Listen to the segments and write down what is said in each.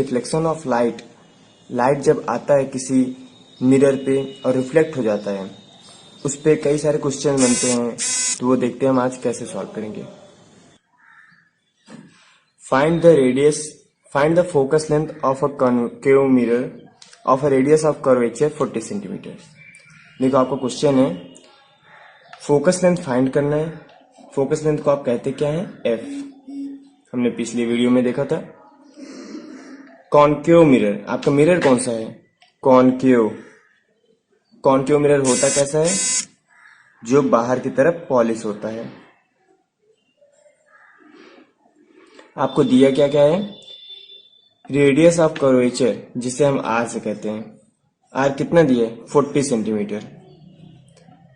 Reflection of light, light जब आता है किसी मिरर पे और रिफ्लेक्ट हो जाता है, उस पे कई सारे क्वेश्चन बनते हैं, तो वो देखते हैं हम आज कैसे सॉल्व करेंगे। Find the focus length of a concave mirror of a radius of curvature 40 centimetre. देखो आपका क्वेश्चन है, फोकस लेंथ फाइंड करना है। फोकस लेंथ को आप कहते क्या है? एफ। हमने पिछली वीडियो में देखा था। कॉन्केव मिरर, आपका मिरर कौन सा है? कॉन्केव। कॉन्केव मिरर होता कैसा है? जो बाहर की तरफ पॉलिश होता है। आपको दिया क्या क्या है? रेडियस ऑफ कर्वेचर, जिसे हम आर से कहते हैं। आर कितना दिया है? 40 सेंटीमीटर।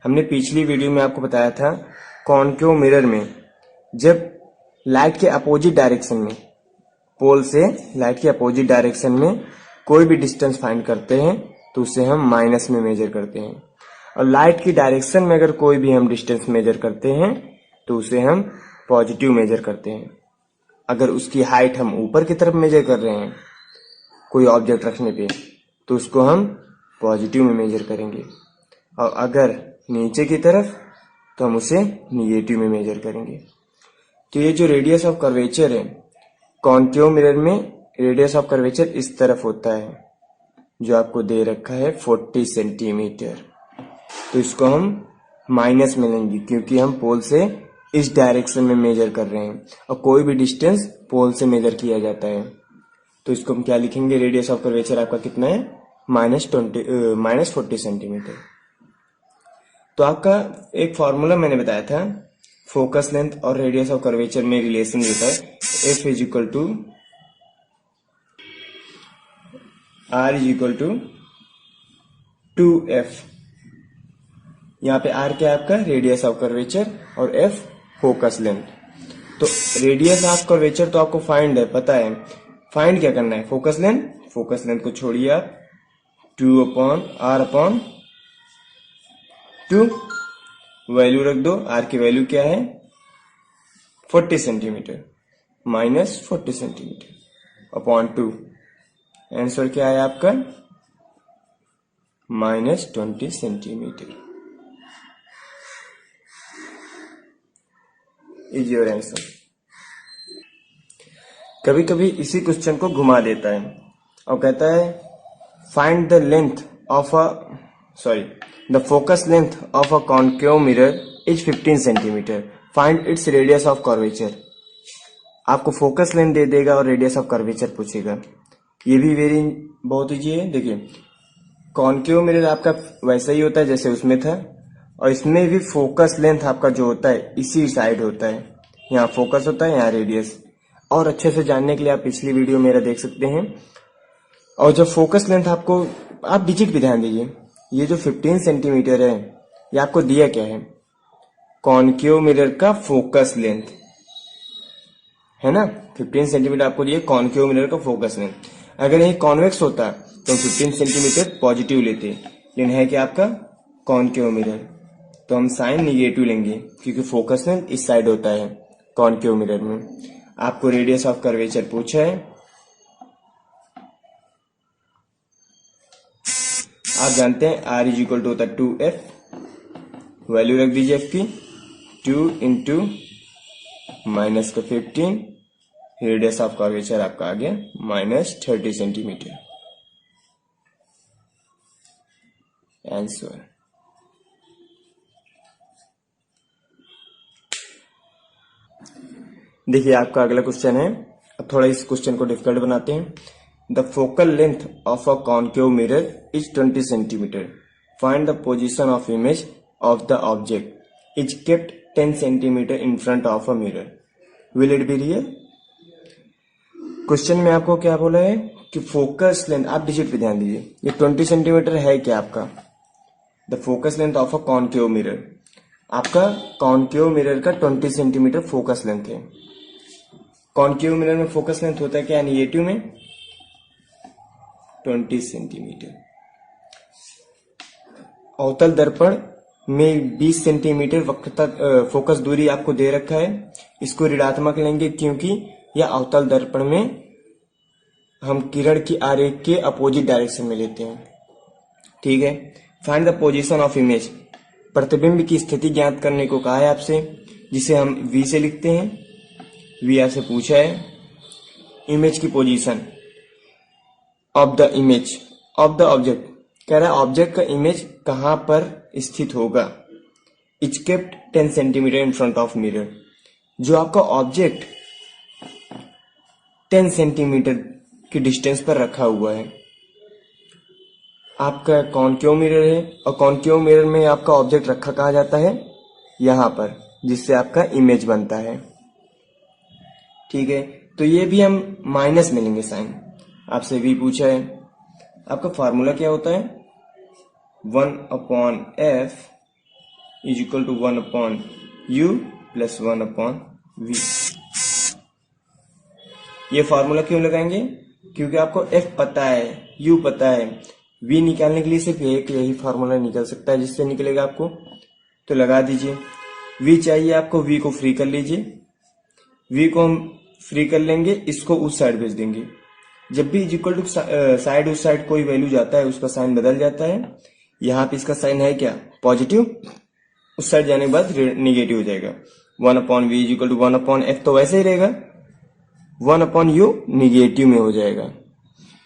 हमने पिछली वीडियो में आपको बताया था, कॉन्केव मिरर में जब लाइट के अपोजिट डायरेक्शन में, पोल से लाइट के अपोजिट डायरेक्शन में कोई भी डिस्टेंस फाइंड करते हैं तो उसे हम माइनस में मेजर करते हैं, और लाइट की डायरेक्शन में अगर कोई भी हम डिस्टेंस मेजर करते हैं तो उसे हम पॉजिटिव मेजर करते हैं। अगर उसकी हाइट हम ऊपर की तरफ मेजर कर रहे हैं कोई ऑब्जेक्ट रखने पे, तो उसको हम पॉजिटिव में मेजर करेंगे, और अगर नीचे की तरफ तो हम उसे निगेटिव में मेजर करेंगे। तो ये जो रेडियस ऑफ कर्वेचर है, कॉन्केव मिरर में रेडियस ऑफ कर्वेचर इस तरफ होता है, जो आपको दे रखा है 40 सेंटीमीटर। तो इसको हम माइनस में लेंगे, क्योंकि हम पोल से इस डायरेक्शन में मेजर कर रहे हैं, और कोई भी डिस्टेंस पोल से मेजर किया जाता है। तो इसको हम क्या लिखेंगे? रेडियस ऑफ कर्वेचर आपका कितना है? -40 सेंटीमीटर। तो आपका एक फॉर्मूला मैंने बताया था, फोकस लेंथ और रेडियस ऑफ कर्वेचर में रिलेशन रहता है, F is equal to R is equal to 2F। यहाँ पे R क्या है आपका? रेडियस ऑफ कर्वेचर, और F फोकस लेंथ। तो रेडियस ऑफ कर्वेचर तो आपको फाइंड है, पता है। फाइंड क्या करना है? Focus length. फोकस लेंथ को छोड़िए आप, 2/R/2 वैल्यू रख दो। R की वैल्यू क्या है? 40 सेंटीमीटर, -40 सेंटीमीटर अपॉन 2। आंसर क्या है आपका? -20 सेंटीमीटर इज योर आंसर। कभी कभी इसी क्वेश्चन को घुमा देता है और कहता है, find the focus length of a concave mirror is 15 centimetre, find its radius of curvature. आपको फोकस लेंथ दे देगा और रेडियस ऑफ कर्वेचर पूछेगा। ये भी बहुत ईजी है। देखिए, कॉन्केव मिरर आपका वैसा ही होता है जैसे उसमें था, और इसमें भी फोकस लेंथ आपका जो होता है इसी साइड होता है। यहाँ फोकस होता है, यहाँ रेडियस। और अच्छे से जानने के लिए आप पिछली वीडियो मेरा देख सकते हैं। और जब फोकस लेंथ आपको, आप डिजिट पे ध्यान दीजिए, ये जो 15 सेंटीमीटर है, ये आपको दिया क्या है? कॉन्केव मिरर का फोकस लेंथ है ना। 15 सेंटीमीटर आपको दिया कॉन्केव मिरर का फोकस लेंथ। अगर ये कॉन्वेक्स होता तो हम 15 सेंटीमीटर पॉजिटिव लेते, लेकिन है क्या आपका? कॉन्केव मिरर, तो हम साइन निगेटिव लेंगे, क्योंकि फोकस लेंथ इस साइड होता है कॉन्केव मिरर में। आपको रेडियस ऑफ कर्वेचर पूछा है, आप जानते हैं R इज इक्वल टू होता है 2F। वैल्यू रख दीजिए F की, 2 इंटू -15, रेडियस ऑफ कर्वेचर आपका आ गया -30 सेंटीमीटर। आंसर। देखिए आपका अगला क्वेश्चन है, अब थोड़ा इस क्वेश्चन को डिफिकल्ट बनाते हैं। The focal length of a concave mirror is 20 centimetre, find the position of image of the object is kept 10 centimetre in front of a mirror, will it be real? Question में आपको क्या बोला है कि focus length, आप digit पे ध्यान दीजिए, ये 20 सेंटीमीटर है क्या आपका? The focus length of a concave mirror, आपका कॉन्केव मिरर का 20 सेंटीमीटर फोकस लेंथ है। कॉन्केव मिरर में फोकस लेंथ होता है क्या? निगेटिव में 20 सेंटीमीटर। अवतल दर्पण में 20 सेंटीमीटर वक्रता फोकस दूरी आपको दे रखा है। इसको ऋणात्मक लेंगे, क्योंकि यह अवतल दर्पण में हम किरण की आरेख के अपोजिट डायरेक्शन में लेते हैं। ठीक है। Find the position of image, प्रतिबिंब की स्थिति ज्ञात करने को कहा है आपसे, जिसे हम V से लिखते हैं। V आपसे पूछा है इमेज की position of the image of the object, कह रहा है ऑब्जेक्ट का इमेज कहां पर स्थित होगा। It's kept 10 centimetre in front of mirror, जो आपका ऑब्जेक्ट 10 सेंटीमीटर की डिस्टेंस पर रखा हुआ है। आपका कॉनकेव मिरर है और कॉनकेव मिरर में आपका ऑब्जेक्ट रखा कहा जाता है यहां पर, जिससे आपका इमेज बनता है। ठीक है। तो ये भी हम माइनस में लेंगे साइन। आपसे भी पूछा है, आपका फार्मूला क्या होता है, 1/f is equal to 1/u plus 1/v। ये फार्मूला क्यों लगाएंगे, क्योंकि आपको f पता है, u पता है, v निकालने के लिए सिर्फ एक यही फार्मूला निकल सकता है जिससे निकलेगा आपको, तो लगा दीजिए। v चाहिए आपको, v को फ्री कर लीजिए। v को हम फ्री कर लेंगे, इसको उस साइड भेज देंगे। जब भी इज इक्वल टू साइड उस साइड कोई वैल्यू जाता है उसका साइन बदल जाता है। यहाँ पे इसका साइन है क्या, पॉजिटिव, उस साइड जाने के बाद निगेटिव हो जाएगा। 1/v is equal to 1/f तो वैसे ही रहेगा, 1/u निगेटिव में हो जाएगा।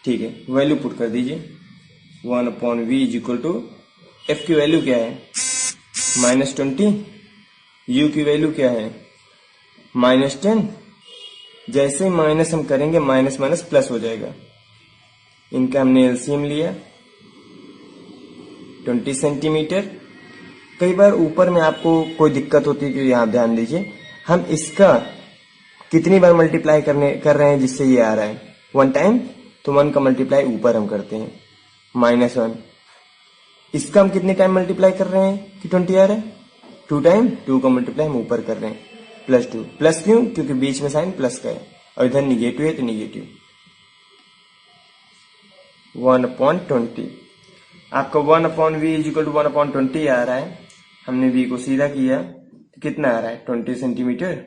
ठीक है, वैल्यू पुट कर दीजिए। 1/v is equal to f की वैल्यू क्या है -20, u की वैल्यू क्या है -10। जैसे ही माइनस हम करेंगे माइनस माइनस प्लस हो जाएगा। इनका हमने एलसीएम लिया 20 सेंटीमीटर। कई बार ऊपर में आपको कोई दिक्कत होती है, कि यहाँ ध्यान दीजिए, हम इसका कितनी बार मल्टीप्लाई कर रहे हैं जिससे ये आ रहा है 1 टाइम, तो 1 का मल्टीप्लाई ऊपर हम करते हैं -1। इसका हम कितने टाइम मल्टीप्लाई कर रहे हैं कि 20 आ रहा है, 2 टाइम, 2 का मल्टीप्लाई हम ऊपर कर रहे हैं +2। प्लस क्यों, क्योंकि बीच में साइन प्लस का है और इधर निगेटिव है तो निगेटिव। 1/20 आपका 1/v इज इक्वल टू 1/20 आ रहा है। हमने v को सीधा किया तो कितना आ रहा है 20 सेंटीमीटर।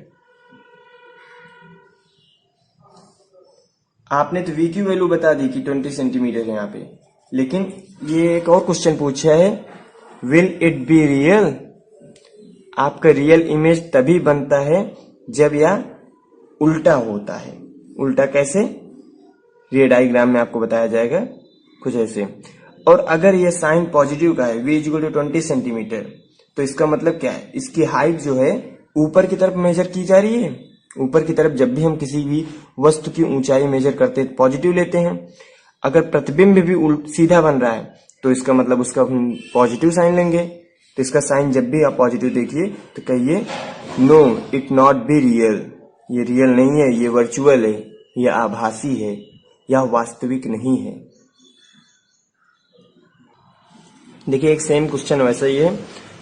आपने तो v की वैल्यू बता दी कि 20 सेंटीमीटर है यहाँ पे, लेकिन ये एक और क्वेश्चन पूछा है, विल इट बी रियल। आपका रियल इमेज तभी बनता है जब यह उल्टा होता है। उल्टा कैसे, ये डायग्राम में आपको बताया जाएगा कुछ ऐसे। और अगर ये साइन पॉजिटिव का है, v इक्वल टू 20 सेंटीमीटर, तो इसका मतलब क्या है, इसकी हाइट जो है ऊपर की तरफ मेजर की जा रही है। ऊपर की तरफ जब भी हम किसी भी वस्तु की ऊंचाई मेजर करते हैं पॉजिटिव लेते हैं। अगर प्रतिबिंब भी सीधा बन रहा है तो इसका मतलब उसका हम पॉजिटिव साइन लेंगे। तो इसका साइन जब भी आप पॉजिटिव देखिए तो कहिए no it not be real, ये रियल नहीं है, ये वर्चुअल है, ये आभासी है, यह वास्तविक नहीं है। देखिए एक सेम क्वेश्चन वैसा ही है।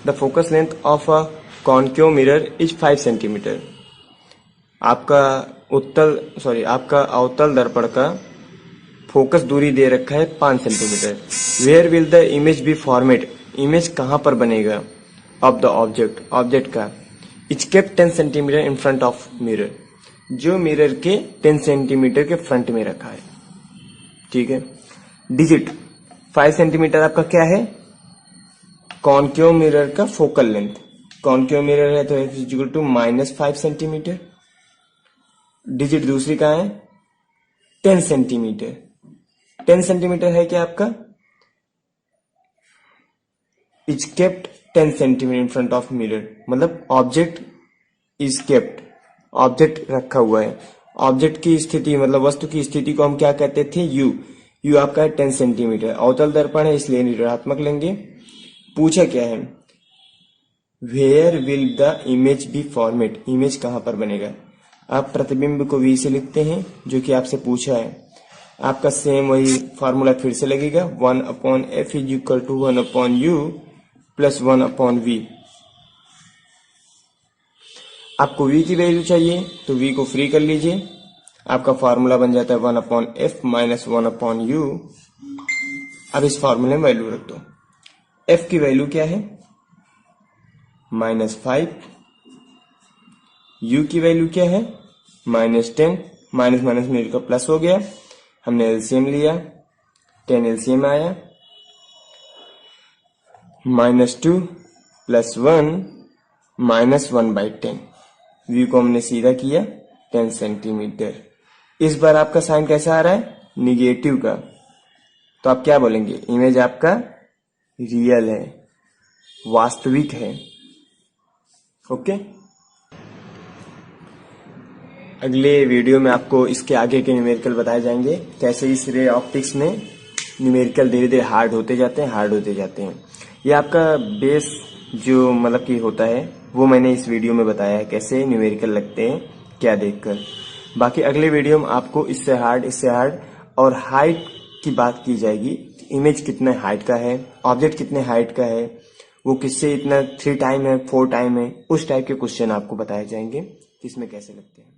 The focus length of a concave mirror is 5 centimetre. आपका आपका अवतल दर्पण का फोकस दूरी दे रखा है 5 centimetre. Where will the image be formed, image कहां पर बनेगा ऑफ द ऑब्जेक्ट, ऑब्जेक्ट का। It's kept 10 centimetre in front of mirror, जो मिरर के 10 सेंटीमीटर के फ्रंट में रखा है। ठीक है। डिजिट 5 सेंटीमीटर आपका क्या है, कॉनकेव मिरर का फोकल लेंथ। कॉनकेव मिरर है तो इक्वल टू -5 सेंटीमीटर। डिजिट दूसरी कहाँ है 10 सेंटीमीटर। 10 सेंटीमीटर है क्या आपका, is kept 10 centimetre in front of mirror, मतलब ऑब्जेक्ट इज केप्ट, ऑब्जेक्ट रखा हुआ है। ऑब्जेक्ट की स्थिति मतलब वस्तु की स्थिति को हम क्या कहते थे, यू आपका है 10 सेंटीमीटर। अवतल दर्पण है इसलिए ऋणात्मक लेंगे। पूछा क्या है, where will the image be formed, image कहां पर बनेगा। आप प्रतिबिंब को v से लिखते हैं जो कि आपसे पूछा है। आपका सेम वही फॉर्मूला फिर से लगेगा, 1/f is equal to 1/u plus 1/v। आपको v की वैल्यू चाहिए तो v को फ्री कर लीजिए। आपका फॉर्मूला बन जाता है 1/f माइनस 1/u। अब इस फॉर्मूले में वैल्यू रख दो। f की वैल्यू क्या है -5, u की वैल्यू क्या है -10, माइनस माइनस मिलकर प्लस हो गया। हमने एलसीएम लिया, 10 एलसीएम आया, -2 + 1 -1/10। व्यू को हमने सीधा किया 10 सेंटीमीटर। इस बार आपका साइन कैसा आ रहा है? निगेटिव का। तो आप क्या बोलेंगे? इमेज आपका रियल है, वास्तविक है। ओके। अगले वीडियो में आपको इसके आगे के न्यूमेरिकल बताए जाएंगे, कैसे इस रे ऑप्टिक्स में न्यूमेरिकल धीरे धीरे हार्ड होते जाते हैं। ये आपका बेस जो मतलब कि होता है वो मैंने इस वीडियो में बताया है, कैसे न्यूमेरिकल लगते हैं क्या देखकर। बाकी अगले वीडियो में आपको इससे हार्ड और हाइट की बात की जाएगी। इमेज कितने हाइट का है, ऑब्जेक्ट कितने हाइट का है, वो किससे इतना 3 टाइम है, 4 टाइम है, उस टाइप के क्वेश्चन आपको बताए जाएंगे कि इसमें कैसे लगते हैं।